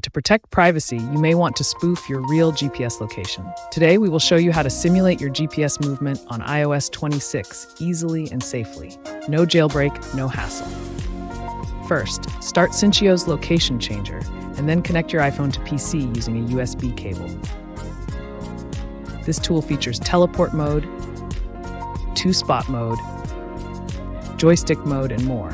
To protect privacy, you may want to spoof your real GPS location. Today, we will show you how to simulate your GPS movement on iOS 26 easily and safely. No jailbreak, no hassle. First, start Syncios location changer, and then connect your iPhone to PC using a USB cable. This tool features teleport mode, two-spot mode, joystick mode, and more.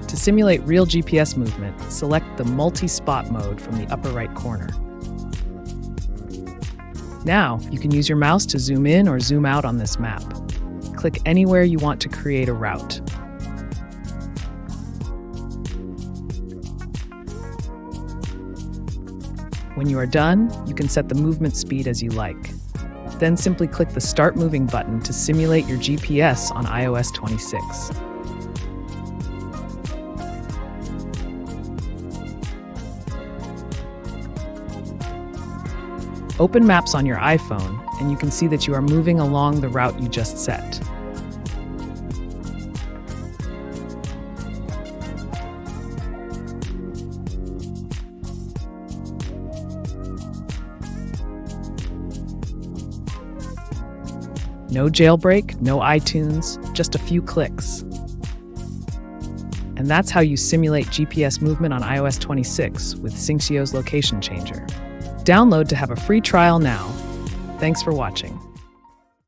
To simulate real GPS movement, select the multi-spot mode from the upper right corner. Now, you can use your mouse to zoom in or zoom out on this map. Click anywhere you want to create a route. When you are done, you can set the movement speed as you like. Then simply click the Start Moving button to simulate your GPS on iOS 26. Open Maps on your iPhone, and you can see that you are moving along the route you just set. No jailbreak, no iTunes, just a few clicks. And that's how you simulate GPS movement on iOS 26 with Syncios Location Changer. Download to have a free trial now. Thanks for watching.